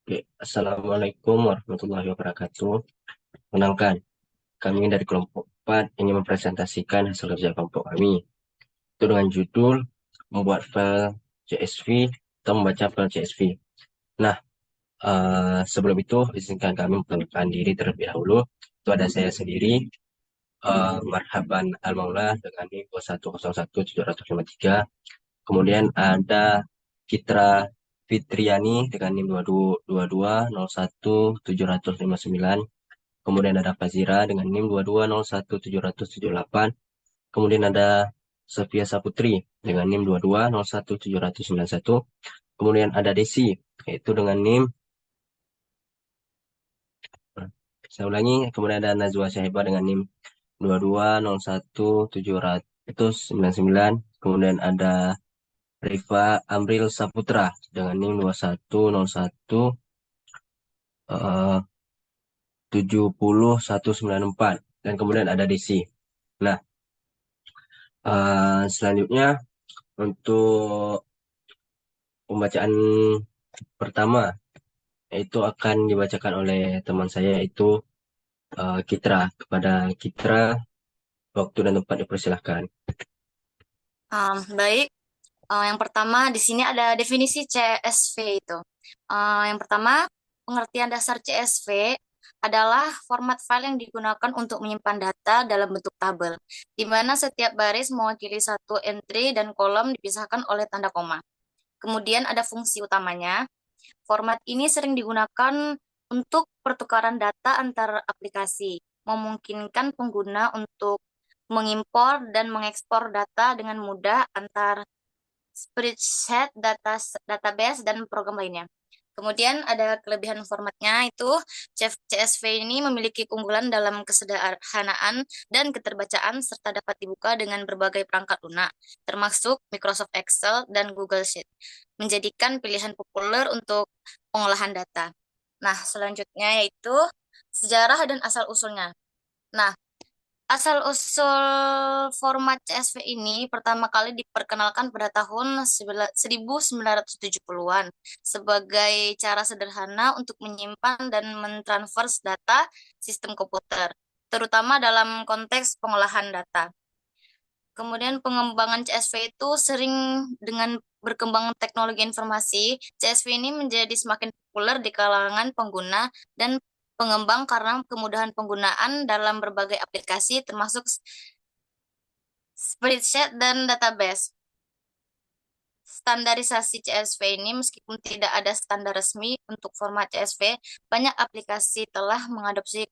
Oke, Assalamualaikum warahmatullahi wabarakatuh. Menangkan, kami dari kelompok 4 ingin mempresentasikan hasil kerja kelompok kami. Itu dengan judul membuat file CSV atau membaca file CSV. Nah, sebelum itu izinkan kami memperkenalkan diri terlebih dahulu. Itu ada saya sendiri, Marhaban Al-Maula dengan NIM 2101753. Kemudian ada Citra Fitriani dengan NIM 22011759. Kemudian ada Fazira dengan NIM 2201778. Kemudian ada Sofia Saputri dengan NIM 2201791. Kemudian ada Desi, yaitu dengan NIM, saya ulangi, kemudian ada Najwa Syahibah dengan NIM 2201799. Kemudian ada Rifa Amril Saputra dengan NIM 2101 70194. Dan kemudian ada Desi. Nah, selanjutnya untuk pembacaan pertama itu akan dibacakan oleh teman saya yaitu Kitra. Kepada Kitra, waktu dan tempat dipersilahkan. Baik, yang pertama di sini ada definisi CSV itu. Yang pertama, pengertian dasar CSV adalah format file yang digunakan untuk menyimpan data dalam bentuk tabel, di mana setiap baris mewakili satu entry dan kolom dipisahkan oleh tanda koma. Kemudian ada fungsi utamanya. Format ini sering digunakan untuk pertukaran data antar aplikasi, memungkinkan pengguna untuk mengimpor dan mengekspor data dengan mudah antar spreadsheet, database, dan program lainnya. Kemudian ada kelebihan formatnya itu CSV ini memiliki keunggulan dalam kesederhanaan dan keterbacaan serta dapat dibuka dengan berbagai perangkat lunak, termasuk Microsoft Excel dan Google Sheet, menjadikan pilihan populer untuk pengolahan data. Nah, selanjutnya yaitu sejarah dan asal-usulnya. Nah, asal-usul format CSV ini pertama kali diperkenalkan pada tahun 1970-an sebagai cara sederhana untuk menyimpan dan mentransfer data sistem komputer, terutama dalam konteks pengolahan data. Kemudian pengembangan CSV itu sering dengan berkembang teknologi informasi, CSV ini menjadi semakin populer di kalangan pengguna dan pengembang karena kemudahan penggunaan dalam berbagai aplikasi termasuk spreadsheet dan database. Standarisasi CSV ini meskipun tidak ada standar resmi untuk format CSV, banyak aplikasi telah mengadopsi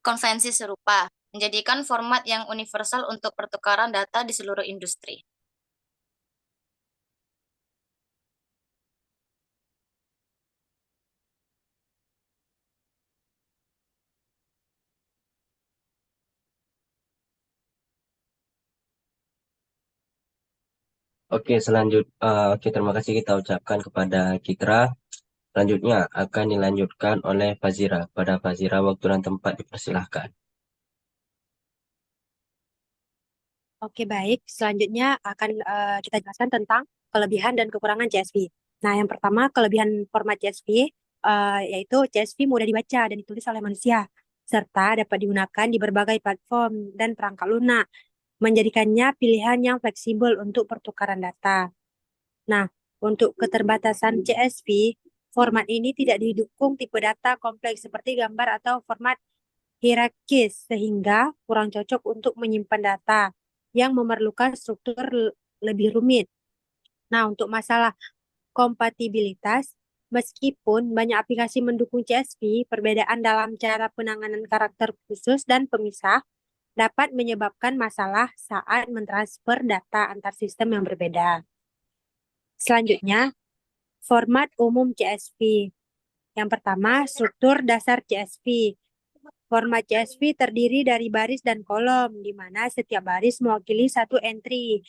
konvensi serupa, menjadikan format yang universal untuk pertukaran data di seluruh industri. Oke, terima kasih kita ucapkan kepada Kitra. Selanjutnya akan dilanjutkan oleh Fazira. Pada Fazira, waktu dan tempat dipersilahkan. Oke, baik. Selanjutnya akan kita jelaskan tentang kelebihan dan kekurangan CSV. Nah, yang pertama, kelebihan format CSV yaitu CSV mudah dibaca dan ditulis oleh manusia, serta dapat digunakan di berbagai platform dan perangkat lunak, menjadikannya pilihan yang fleksibel untuk pertukaran data. Nah, untuk keterbatasan CSV, format ini tidak didukung tipe data kompleks seperti gambar atau format hierarkis, sehingga kurang cocok untuk menyimpan data yang memerlukan struktur lebih rumit. Nah, untuk masalah kompatibilitas, meskipun banyak aplikasi mendukung CSV, perbedaan dalam cara penanganan karakter khusus dan pemisah dapat menyebabkan masalah saat mentransfer data antar sistem yang berbeda. Selanjutnya, format umum CSV. Yang pertama, struktur dasar CSV. Format CSV terdiri dari baris dan kolom, di mana setiap baris mewakili satu entry.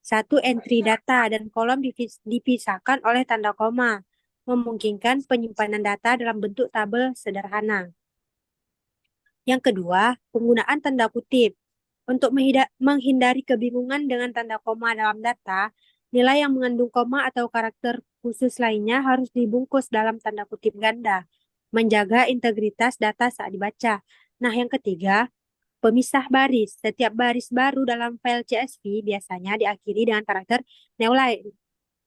Satu entry data dan kolom dipisahkan oleh tanda koma, memungkinkan penyimpanan data dalam bentuk tabel sederhana. Yang kedua, penggunaan tanda kutip. Untuk menghindari kebingungan dengan tanda koma dalam data, Nilai yang mengandung koma atau karakter khusus lainnya harus dibungkus dalam tanda kutip ganda, menjaga integritas data saat dibaca. Nah, yang ketiga, pemisah baris. Setiap baris baru dalam file CSV biasanya diakhiri dengan karakter newline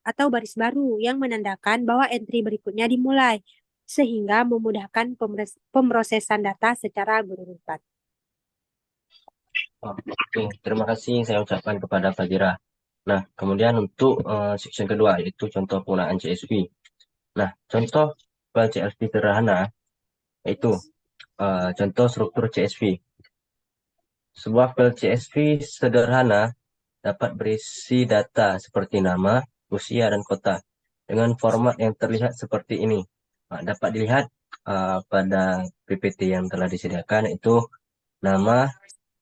atau baris baru yang menandakan bahwa entry berikutnya dimulai, sehingga memudahkan pemrosesan data secara berurutan. Oke, terima kasih saya ucapkan kepada Fadira. Nah, kemudian untuk section kedua, yaitu contoh penggunaan CSV. Nah, contoh file CSV sederhana, yaitu contoh struktur CSV. Sebuah file CSV sederhana dapat berisi data seperti nama, usia, dan kota dengan format yang terlihat seperti ini. Nah, dapat dilihat pada PPT yang telah disediakan, itu nama,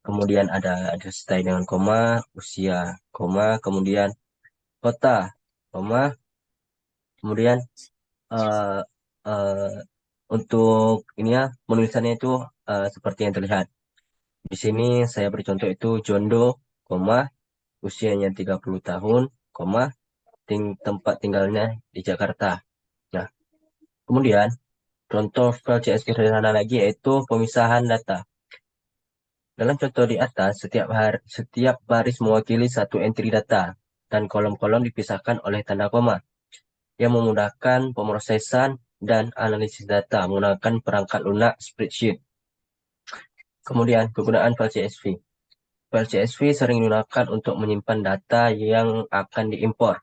kemudian ada style dengan koma, usia, koma, kemudian kota, koma, kemudian eh, eh, untuk ini ya penulisannya itu seperti yang terlihat. Di sini saya beri contoh itu Jondo, koma, usianya 30 tahun, koma, tempat tinggalnya di Jakarta. Nah, kemudian contoh file CSV sederhana lagi yaitu pemisahan data. Dalam contoh di atas, setiap baris mewakili satu entry data dan kolom-kolom dipisahkan oleh tanda koma yang memudahkan pemrosesan dan analisis data menggunakan perangkat lunak spreadsheet. Kemudian, kegunaan file CSV. File CSV sering digunakan untuk menyimpan data yang akan diimpor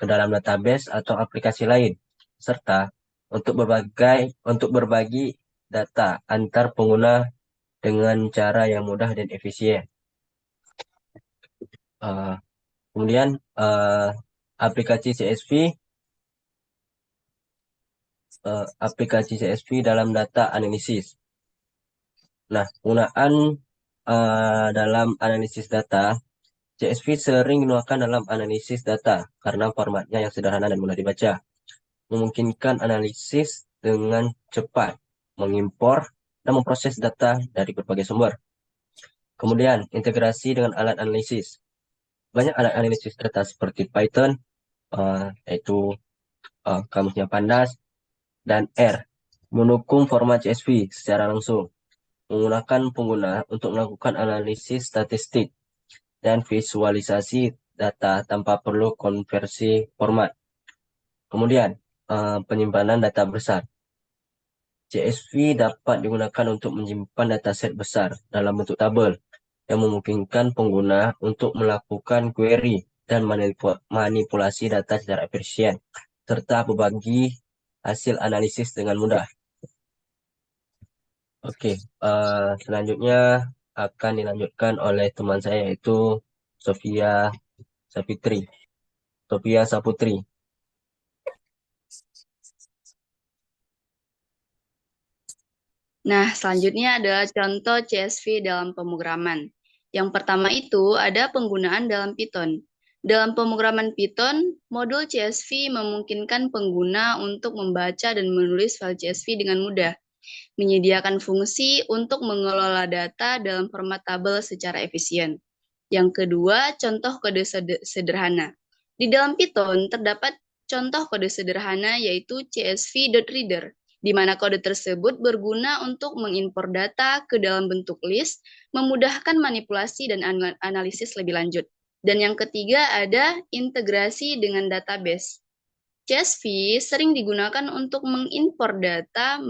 ke dalam database atau aplikasi lain, serta untuk berbagi data antar pengguna dengan cara yang mudah dan efisien. Uh, Kemudian aplikasi CSV dalam data analisis. Nah, penggunaan dalam analisis data, CSV sering digunakan dalam analisis data karena formatnya yang sederhana dan mudah dibaca, memungkinkan analisis dengan cepat, mengimpor dan memproses data dari berbagai sumber. Kemudian, integrasi dengan alat analisis. Banyak alat analisis data seperti Python, yaitu kamusnya Pandas, dan R, mendukung format CSV secara langsung, menggunakan pengguna untuk melakukan analisis statistik dan visualisasi data tanpa perlu konversi format. Kemudian, penyimpanan data besar. CSV dapat digunakan untuk menyimpan dataset besar dalam bentuk tabel yang memungkinkan pengguna untuk melakukan query dan manipulasi data secara efisien, serta berbagi hasil analisis dengan mudah. Oke, selanjutnya akan dilanjutkan oleh teman saya yaitu Sofia Saputri. Sofia Saputri. Nah, selanjutnya adalah contoh CSV dalam pemrograman. Yang pertama itu ada penggunaan dalam Python. Dalam pemrograman Python, modul CSV memungkinkan pengguna untuk membaca dan menulis file CSV dengan mudah, menyediakan fungsi untuk mengelola data dalam format tabel secara efisien. Yang kedua, contoh kode sederhana. Di dalam Python terdapat contoh kode sederhana yaitu csv.reader, di mana kode tersebut berguna untuk mengimpor data ke dalam bentuk list, memudahkan manipulasi dan analisis lebih lanjut. Dan yang ketiga ada integrasi dengan database. CSV sering digunakan untuk mengimpor data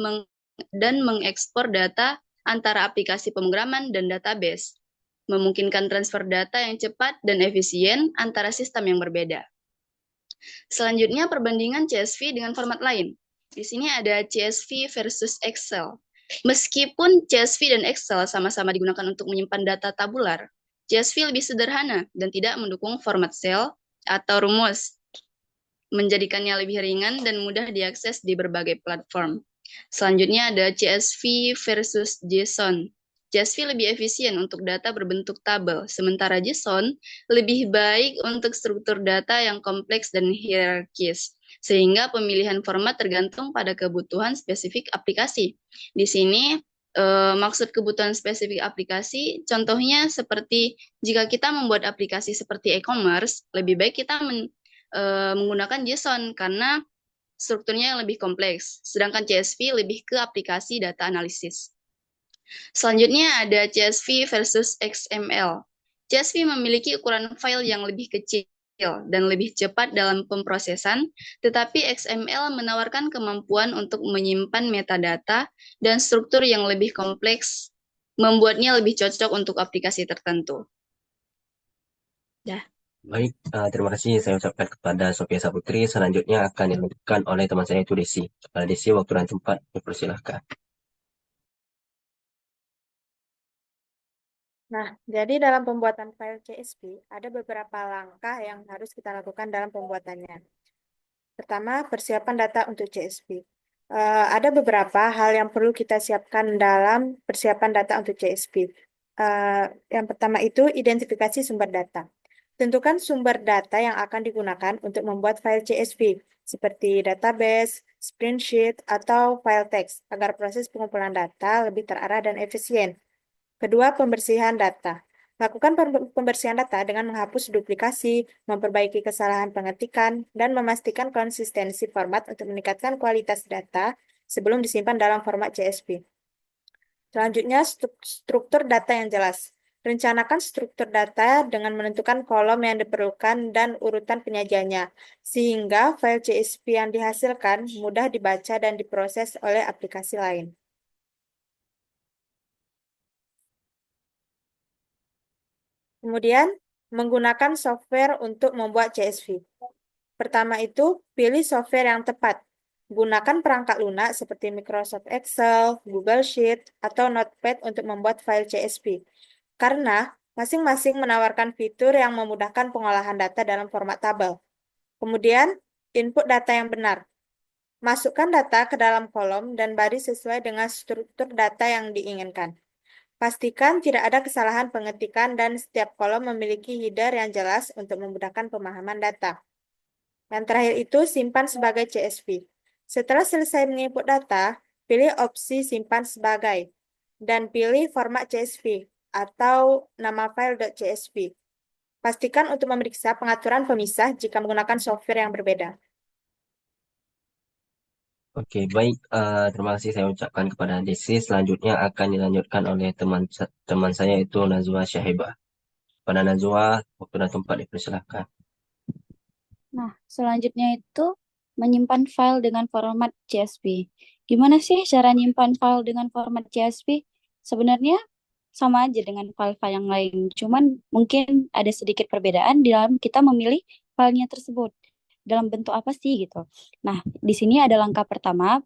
dan mengekspor data antara aplikasi pemrograman dan database, memungkinkan transfer data yang cepat dan efisien antara sistem yang berbeda. Selanjutnya, perbandingan CSV dengan format lain. Di sini ada CSV versus Excel. Meskipun CSV dan Excel sama-sama digunakan untuk menyimpan data tabular, CSV lebih sederhana dan tidak mendukung format cell atau rumus, menjadikannya lebih ringan dan mudah diakses di berbagai platform. Selanjutnya ada CSV versus JSON. CSV lebih efisien untuk data berbentuk tabel, sementara JSON lebih baik untuk struktur data yang kompleks dan hierarkis, sehingga pemilihan format tergantung pada kebutuhan spesifik aplikasi. Di sini maksud kebutuhan spesifik aplikasi, contohnya seperti jika kita membuat aplikasi seperti e-commerce, lebih baik kita menggunakan JSON karena strukturnya yang lebih kompleks, sedangkan CSV lebih ke aplikasi data analisis. Selanjutnya ada CSV versus XML. CSV memiliki ukuran file yang lebih kecil dan lebih cepat dalam pemrosesan, tetapi XML menawarkan kemampuan untuk menyimpan metadata dan struktur yang lebih kompleks, membuatnya lebih cocok untuk aplikasi tertentu. Baik, terima kasih saya ucapkan kepada Sophia Saputri. Selanjutnya akan dilanjutkan oleh teman saya itu Desi. Desi, waktu dan tempat dipersilahkan. Nah, jadi dalam pembuatan file CSV, ada beberapa langkah yang harus kita lakukan dalam pembuatannya. Pertama, persiapan data untuk CSV. Ada beberapa hal yang perlu kita siapkan dalam persiapan data untuk CSV. Yang pertama itu identifikasi sumber data. Tentukan sumber data yang akan digunakan untuk membuat file CSV, seperti database, spreadsheet, atau file teks, agar proses pengumpulan data lebih terarah dan efisien. Kedua, pembersihan data. Lakukan pembersihan data dengan menghapus duplikasi, memperbaiki kesalahan pengetikan, dan memastikan konsistensi format untuk meningkatkan kualitas data sebelum disimpan dalam format CSV. Selanjutnya, struktur data yang jelas. Rencanakan struktur data dengan menentukan kolom yang diperlukan dan urutan penyajiannya, sehingga file CSV yang dihasilkan mudah dibaca dan diproses oleh aplikasi lain. Kemudian, menggunakan software untuk membuat CSV. Pertama itu, pilih software yang tepat. Gunakan perangkat lunak seperti Microsoft Excel, Google Sheet, atau Notepad untuk membuat file CSV. Karena masing-masing menawarkan fitur yang memudahkan pengolahan data dalam format tabel. Kemudian, input data yang benar. Masukkan data ke dalam kolom dan baris sesuai dengan struktur data yang diinginkan. Pastikan tidak ada kesalahan pengetikan dan setiap kolom memiliki header yang jelas untuk memudahkan pemahaman data. Yang terakhir itu simpan sebagai CSV. Setelah selesai menginput data, pilih opsi simpan sebagai dan pilih format CSV atau nama file .csv. Pastikan untuk memeriksa pengaturan pemisah jika menggunakan software yang berbeda. Oke, baik. Terima kasih saya ucapkan kepada Desi. Selanjutnya akan dilanjutkan oleh teman saya itu Nazwa Syahibah. Pada Nazwa, waktu dan tempat dipersilahkan. Nah, selanjutnya itu menyimpan file dengan format CSV. Gimana sih cara nyimpan file dengan format CSV? Sebenarnya sama aja dengan file-file yang lain, cuman mungkin ada sedikit perbedaan di dalam kita memilih filenya tersebut. Dalam bentuk apa sih gitu. Nah, di sini ada langkah pertama,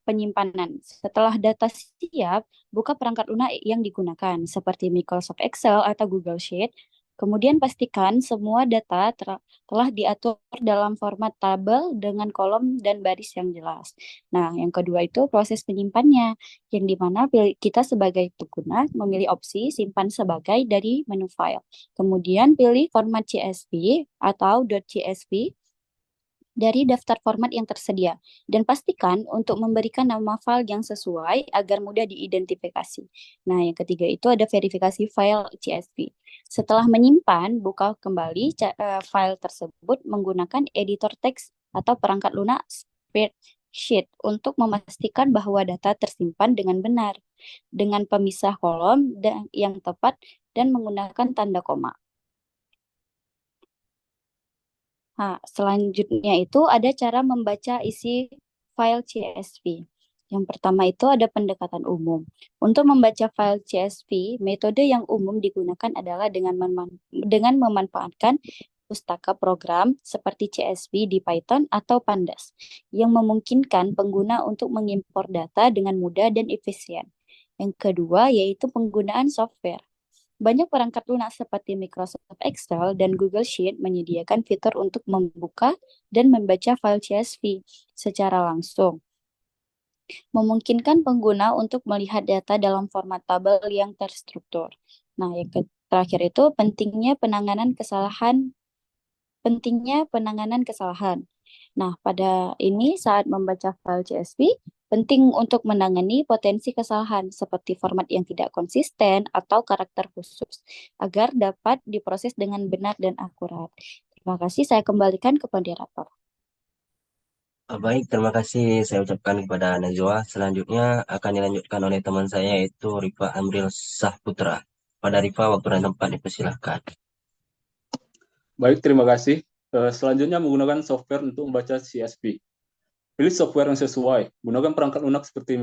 penyimpanan. Setelah data siap, buka perangkat lunak yang digunakan, seperti Microsoft Excel atau Google Sheet. Kemudian pastikan semua data telah diatur dalam format tabel dengan kolom dan baris yang jelas. Nah, yang kedua itu proses penyimpannya, yang dimana kita sebagai pengguna memilih opsi simpan sebagai dari menu file. Kemudian pilih format CSV atau .csv dari daftar format yang tersedia dan pastikan untuk memberikan nama file yang sesuai agar mudah diidentifikasi. Nah, yang ketiga itu ada verifikasi file CSV. Setelah menyimpan, buka kembali file tersebut menggunakan editor teks atau perangkat lunak spreadsheet untuk memastikan bahwa data tersimpan dengan benar dengan pemisah kolom yang tepat dan menggunakan tanda koma. Nah, selanjutnya itu ada cara membaca isi file CSV. Yang pertama itu ada pendekatan umum. Untuk membaca file CSV, metode yang umum digunakan adalah dengan memanfaatkan pustaka program seperti CSV di Python atau Pandas, yang memungkinkan pengguna untuk mengimpor data dengan mudah dan efisien. Yang kedua yaitu penggunaan software. Banyak perangkat lunak seperti Microsoft Excel dan Google Sheet menyediakan fitur untuk membuka dan membaca file CSV secara langsung, memungkinkan pengguna untuk melihat data dalam format tabel yang terstruktur. Nah, yang terakhir itu pentingnya penanganan kesalahan. Nah, pada ini saat membaca file CSV, penting untuk menangani potensi kesalahan seperti format yang tidak konsisten atau karakter khusus agar dapat diproses dengan benar dan akurat. Terima kasih, saya kembalikan ke moderator. Baik, terima kasih saya ucapkan kepada Najwa. Selanjutnya akan dilanjutkan oleh teman saya yaitu Rifa Amril Sahputra. Pada Rifa, waktu dan tempat dipersilahkan. Baik, terima kasih. Selanjutnya menggunakan software untuk membaca CSV. Pilih software yang sesuai. Gunakan perangkat lunak seperti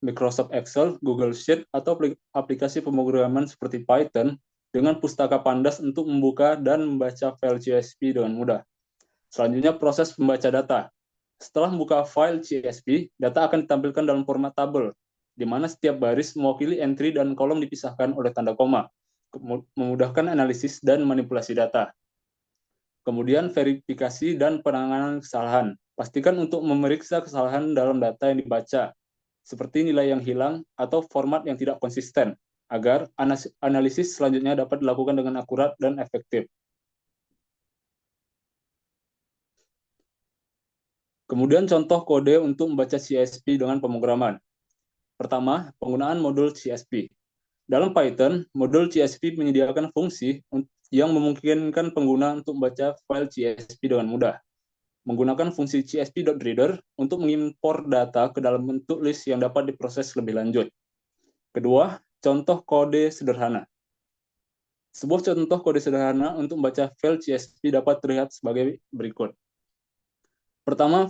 Microsoft Excel, Google Sheet, atau aplikasi pemrograman seperti Python dengan pustaka Pandas untuk membuka dan membaca file CSV dengan mudah. Selanjutnya, proses membaca data. Setelah membuka file CSV, data akan ditampilkan dalam format tabel, di mana setiap baris mewakili entry dan kolom dipisahkan oleh tanda koma, memudahkan analisis dan manipulasi data. Kemudian verifikasi dan penanganan kesalahan. Pastikan untuk memeriksa kesalahan dalam data yang dibaca, seperti nilai yang hilang atau format yang tidak konsisten, agar analisis selanjutnya dapat dilakukan dengan akurat dan efektif. Kemudian contoh kode untuk membaca CSV dengan pemrograman. Pertama, penggunaan modul CSV. Dalam Python, modul CSV menyediakan fungsi yang memungkinkan pengguna untuk membaca file CSV dengan mudah. Menggunakan fungsi csv.reader untuk mengimpor data ke dalam bentuk list yang dapat diproses lebih lanjut. Kedua, contoh kode sederhana. Sebuah contoh kode sederhana untuk membaca file CSV dapat terlihat sebagai berikut. Pertama,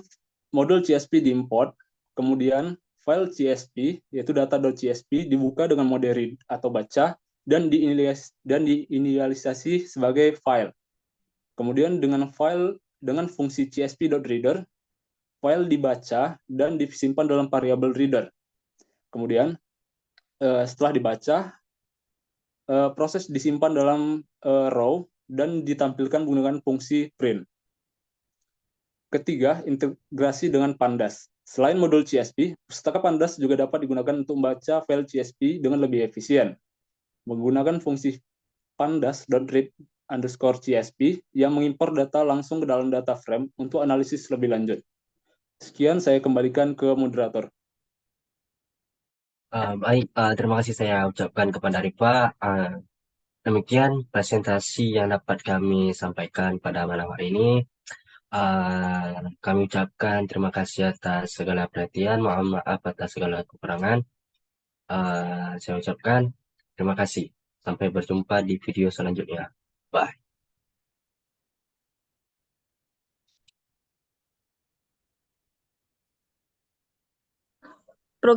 modul CSV diimport, kemudian file CSV, yaitu data.csv, dibuka dengan mode read atau baca, dan diinisialisasi sebagai file. Kemudian dengan fungsi csv.reader, file dibaca dan disimpan dalam variabel reader. Kemudian setelah dibaca, proses disimpan dalam row dan ditampilkan menggunakan fungsi print. Ketiga, integrasi dengan Pandas. Selain modul CSV, pustaka Pandas juga dapat digunakan untuk membaca file CSV dengan lebih efisien. Menggunakan fungsi pandas.read_CSV yang mengimpor data langsung ke dalam data frame untuk analisis lebih lanjut. Sekian, saya kembalikan ke moderator. Baik, terima kasih saya ucapkan kepada Rifa. Demikian presentasi yang dapat kami sampaikan pada malam hari ini. Kami ucapkan terima kasih atas segala perhatian, mohon maaf atas segala kekurangan. Saya ucapkan terima kasih. Sampai berjumpa di video selanjutnya. Bye.